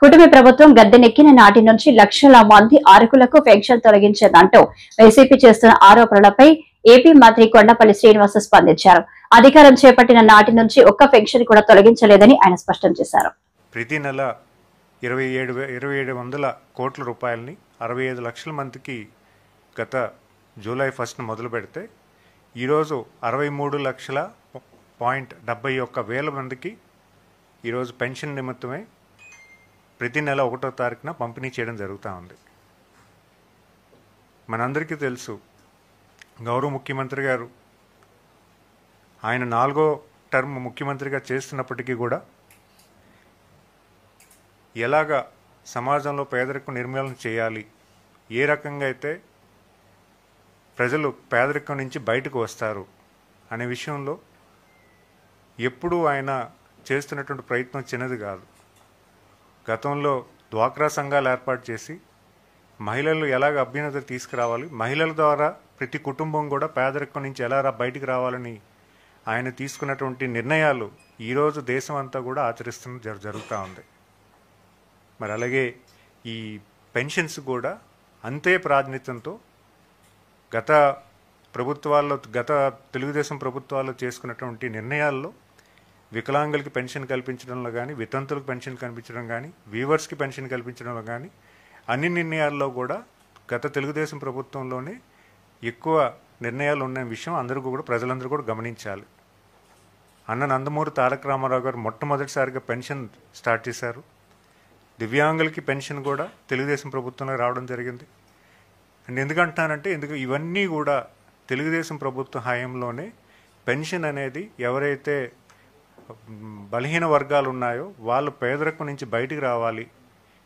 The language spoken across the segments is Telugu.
కుటుంబ ప్రభుత్వం గద్దెనెక్కిన నాటి నుంచి లక్షల మంది అర్హులకు పెన్షన్ తొలగించేదంటూ వైసీపీ చేస్తున్న ఆరోపణలపై ఏపీ మంత్రి కొండపల్లి శ్రీనివాస్ స్పందించారు. అధికారం చేపట్టిన నాటి నుంచి ఒక్క పెన్షన్ కూడా తొలగించలేదని ఆయన స్పష్టం చేశారు. ప్రతి నెల 2700 కోట్ల రూపాయలని 65 లక్షల మందికి గత జూలై 1 మొదలు పెడితే ఈరోజు 63,71,000 మందికి ఈరోజు పెన్షన్ నిమిత్తమే ప్రతి నెల 1వ తారీఖున పంపిణీ చేయడం జరుగుతూ ఉంది. మనందరికీ తెలుసు, గౌరవ ముఖ్యమంత్రి గారు ఆయన 4వ టర్మ్ ముఖ్యమంత్రిగా చేస్తున్నప్పటికీ కూడా ఎలాగా సమాజంలో పేదరికం నిర్మూలన చేయాలి, ఏ రకంగా అయితే ప్రజలు పేదరికం నుంచి బయటకు వస్తారు అనే విషయంలో ఎప్పుడూ ఆయన చేస్తున్నటువంటి ప్రయత్నం చిన్నది కాదు. గతంలో డ్వాక్రా సంఘాలు ఏర్పాటు చేసి మహిళలు ఎలాగ అభ్యున్నతి తీసుకురావాలి, మహిళల ద్వారా ప్రతి కుటుంబం కూడా పేదరికం నుంచి ఎలా బయటికి రావాలని ఆయన తీసుకున్నటువంటి నిర్ణయాలు ఈరోజు దేశం అంతా కూడా ఆచరిస్తున్న జరుగుతూ ఉంది. మరి అలాగే ఈ పెన్షన్స్ కూడా అంతే ప్రాధాన్యతతో గత తెలుగుదేశం ప్రభుత్వాల్లో చేసుకున్నటువంటి నిర్ణయాల్లో వికలాంగులకి పెన్షన్ కల్పించడంలో కానీ, వితంతులకు పెన్షన్ కల్పించడం కానీ, వీవర్స్కి పెన్షన్ కల్పించడంలో కానీ అన్ని నిర్ణయాల్లో కూడా గత తెలుగుదేశం ప్రభుత్వంలోనే ఎక్కువ నిర్ణయాలు ఉన్న విషయం ప్రజలందరూ కూడా గమనించాలి. అన్న నందమూరి తారక రామారావు గారు మొట్టమొదటిసారిగా పెన్షన్ స్టార్ట్ చేశారు. దివ్యాంగులకి పెన్షన్ కూడా తెలుగుదేశం ప్రభుత్వంలో రావడం జరిగింది. అండ్ ఎందుకంటానంటే ఇవన్నీ కూడా తెలుగుదేశం ప్రభుత్వ హయాంలోనే పెన్షన్ అనేది ఎవరైతే బలహీన వర్గాలు ఉన్నాయో వాళ్ళు పేదరికం నుంచి బయటికి రావాలి,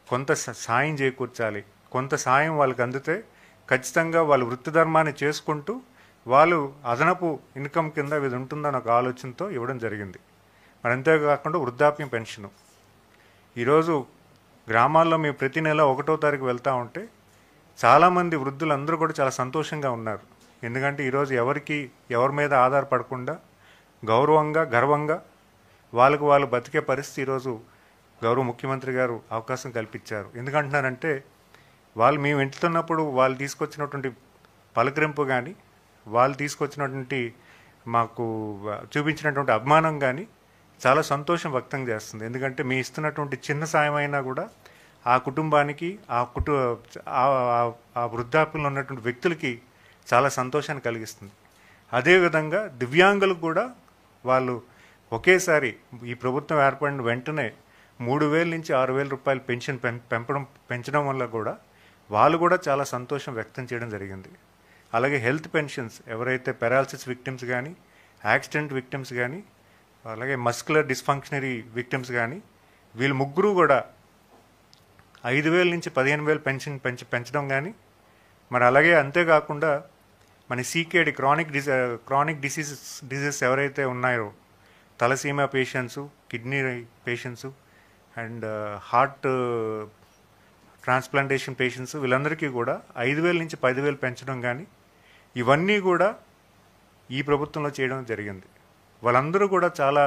కొంత సాయం చేకూర్చాలి, కొంత సాయం వాళ్ళకి అందితే ఖచ్చితంగా వాళ్ళు వృత్తి ధర్మాన్ని చేసుకుంటూ వాళ్ళు అదనపు ఇన్కమ్ కింద ఇది ఉంటుందన్న ఒక ఆలోచనతో ఇవ్వడం జరిగింది. మరి అంతేకాకుండా వృద్ధాప్యం పెన్షను ఈరోజు గ్రామాల్లో మేము ప్రతి నెల 1వ తారీఖు వెళ్తూ ఉంటే చాలామంది వృద్ధులందరూ కూడా చాలా సంతోషంగా ఉన్నారు. ఎందుకంటే ఈరోజు ఎవరి మీద ఆధారపడకుండా గౌరవంగా గర్వంగా వాళ్ళు బతికే పరిస్థితి ఈరోజు గౌరవ ముఖ్యమంత్రి గారు అవకాశం కల్పించారు. ఎందుకంటున్నారంటే మేము వెళ్తున్నప్పుడు వాళ్ళు తీసుకొచ్చినటువంటి పలకరింపు కానీ, వాళ్ళు తీసుకొచ్చినటువంటి మాకు చూపించినటువంటి అభిమానం కానీ చాలా సంతోషం వ్యక్తం చేస్తుంది. ఎందుకంటే మీ ఇస్తున్నటువంటి చిన్న సాయం అయినా కూడా ఆ కుటుంబానికి ఆ వృద్ధాప్యంలో ఉన్నటువంటి వ్యక్తులకి చాలా సంతోషాన్ని కలిగిస్తుంది. అదేవిధంగా దివ్యాంగులకు కూడా వాళ్ళు ఒకేసారి ఈ ప్రభుత్వం ఏర్పడిన వెంటనే 3,000 నుంచి 6,000 రూపాయలు పెన్షన్ పెంచడం వల్ల కూడా వాళ్ళు కూడా చాలా సంతోషం వ్యక్తం చేయడం జరిగింది. అలాగే హెల్త్ పెన్షన్స్ ఎవరైతే పెరాలసిస్ విక్టిమ్స్ కానీ, యాక్సిడెంట్ విక్టిమ్స్ కానీ, అలాగే మస్కులర్ డిస్ఫంక్షనరీ విక్టిమ్స్ కానీ వీళ్ళు ముగ్గురు కూడా 5,000 నుంచి 15,000 పెన్షన్ పెంచడం కానీ, మరి అలాగే అంతేకాకుండా మన సీకేడి క్రానిక్ డిసీజెస్ ఎవరైతే ఉన్నాయో తలసీమా patients, kidney patients and heart transplantation patients వీళ్ళందరికీ కూడా 5,000 నుంచి 10,000 పెంచడం కానీ ఇవన్నీ కూడా ఈ ప్రభుత్వంలో చేయడం జరిగింది. వాళ్ళందరూ కూడా చాలా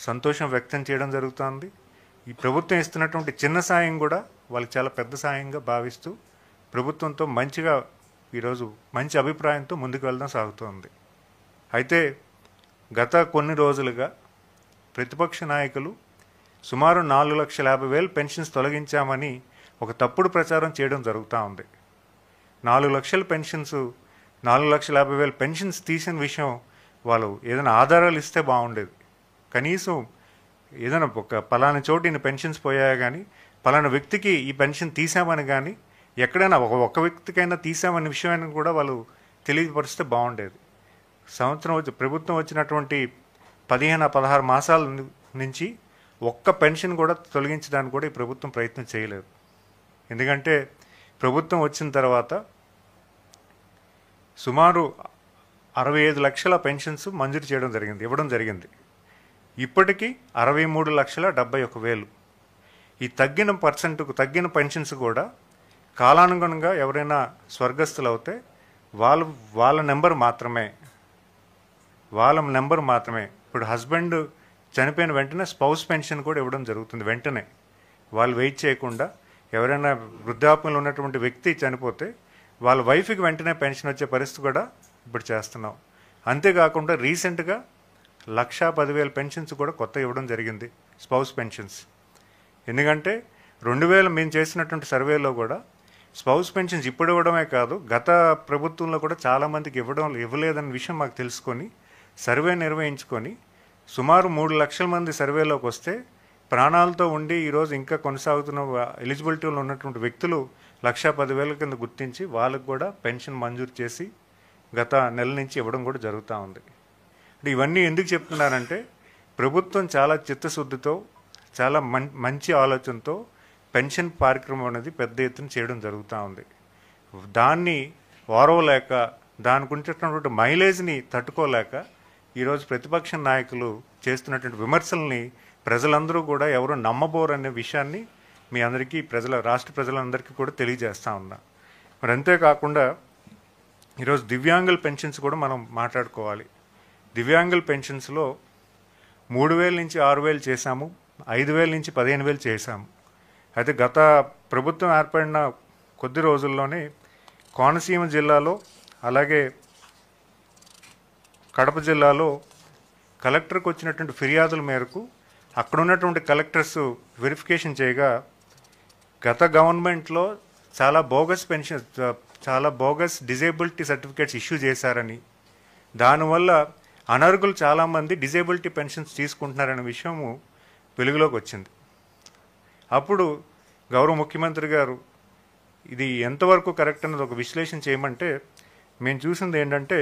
సంతోషం వ్యక్తం చేయడం జరుగుతుంది. ఈ ప్రభుత్వం ఇస్తున్నటువంటి చిన్న సాయం కూడా వాళ్ళకి చాలా పెద్ద సాయంగా భావిస్తూ ప్రభుత్వంతో మంచిగా ఈరోజు మంచి అభిప్రాయంతో ముందుకు వెళ్ళడం సాగుతోంది. అయితే గత కొన్ని రోజులుగా ప్రతిపక్ష నాయకులు సుమారు 4,50,000 పెన్షన్స్ తొలగించామని ఒక తప్పుడు ప్రచారం చేయడం జరుగుతూ ఉంది. 4,50,000 పెన్షన్స్ తీసిన విషయం వాళ్ళు ఏదైనా ఆధారాలు ఇస్తే బాగుండేది. కనీసం ఏదైనా ఒక పలానా చోటు ఇన్ని పెన్షన్స్ పోయాయా కానీ, పలానా వ్యక్తికి ఈ పెన్షన్ తీసామని కానీ, ఎక్కడైనా ఒక వ్యక్తికైనా తీసామనే విషయాన్ని కూడా వాళ్ళు తెలియపరిస్తే బాగుండేది. ప్రభుత్వం వచ్చినటువంటి 15-16 మాసాల నుంచి ఒక్క పెన్షన్ కూడా తొలగించడానికి కూడా ఈ ప్రభుత్వం ప్రయత్నం చేయలేదు. ఎందుకంటే ప్రభుత్వం వచ్చిన తర్వాత సుమారు 65 లక్షల పెన్షన్స్ మంజూరు చేయడం జరిగింది, ఇవ్వడం జరిగింది. ఇప్పటికీ 63,71,000. ఈ తగ్గిన పెన్షన్స్ కూడా కాలానుగుణంగా ఎవరైనా స్వర్గస్థులు అవుతే వాళ్ళ నెంబర్ మాత్రమే ఇప్పుడు హస్బెండ్ చనిపోయిన వెంటనే స్పౌస్ పెన్షన్ కూడా ఇవ్వడం జరుగుతుంది వెంటనే. వాళ్ళు వెయిట్ చేయకుండా ఎవరైనా వృద్ధాప్యంలో ఉన్నటువంటి వ్యక్తి చనిపోతే వాళ్ళ వైఫ్కి వెంటనే పెన్షన్ వచ్చే పరిస్థితి కూడా ఇప్పుడు చేస్తున్నాం. అంతేకాకుండా రీసెంట్గా 1,10,000 పెన్షన్స్ కూడా కొత్త ఇవ్వడం జరిగింది, స్పౌస్ పెన్షన్స్. ఎందుకంటే 2000 మేము చేసినటువంటి సర్వేలో కూడా స్పౌస్ పెన్షన్స్ ఇప్పుడు ఇవ్వడమే కాదు, గత ప్రభుత్వంలో కూడా చాలామందికి ఇవ్వలేదన్న విషయం మాకు తెలుసుకొని సర్వే నిర్వహించుకొని సుమారు 3 లక్షల మంది సర్వేలోకి వస్తే ప్రాణాలతో ఉండి ఈరోజు ఇంకా కొనసాగుతున్న ఎలిజిబిలిటీలో ఉన్నటువంటి వ్యక్తులు 1,10,000 కింద గుర్తించి వాళ్ళకు కూడా పెన్షన్ మంజూరు చేసి గత నెల నుంచి ఇవ్వడం కూడా జరుగుతూ ఉంది. అంటే ఇవన్నీ ఎందుకు చెప్తున్నానంటే ప్రభుత్వం చాలా చిత్తశుద్ధితో చాలా మంచి ఆలోచనతో పెన్షన్ కార్యక్రమం అనేది పెద్ద ఎత్తున చేయడం జరుగుతూ ఉంది. దాన్ని ఓరవలేక దానికి ఉంచేటటువంటి మైలేజ్ని తట్టుకోలేక ఈరోజు ప్రతిపక్ష నాయకులు చేస్తున్నటువంటి విమర్శల్ని ప్రజలందరూ కూడా ఎవరు నమ్మబోరు అనే విషయాన్ని మీ అందరికీ రాష్ట్ర ప్రజలందరికీ కూడా తెలియజేస్తూ ఉన్నా. మరి అంతేకాకుండా ఈరోజు దివ్యాంగుల పెన్షన్స్ కూడా మనం మాట్లాడుకోవాలి. దివ్యాంగుల పెన్షన్స్లో 3,000 నుంచి 6,000 చేశాము, 5,000 నుంచి 15,000 చేశాము. అయితే గత ప్రభుత్వం ఏర్పడిన కొద్ది రోజుల్లోనే కోనసీమ జిల్లాలో అలాగే కడప జిల్లాలో కలెక్టర్కి వచ్చినటువంటి ఫిర్యాదుల మేరకు అక్కడ ఉన్నటువంటి కలెక్టర్స్ వెరిఫికేషన్ చేయగా గత గవర్నమెంట్లో చాలా బోగస్ డిజేబిలిటీ సర్టిఫికేట్స్ ఇష్యూ చేశారని, దానివల్ల అనర్హులు చాలామంది డిజేబిలిటీ పెన్షన్స్ తీసుకుంటున్నారనే విషయము వెలుగులోకి వచ్చింది. అప్పుడు గౌరవ ముఖ్యమంత్రి గారు ఇది ఎంతవరకు కరెక్ట్ అన్నది ఒక విశ్లేషణ చేయమంటే మేము చూసింది ఏంటంటే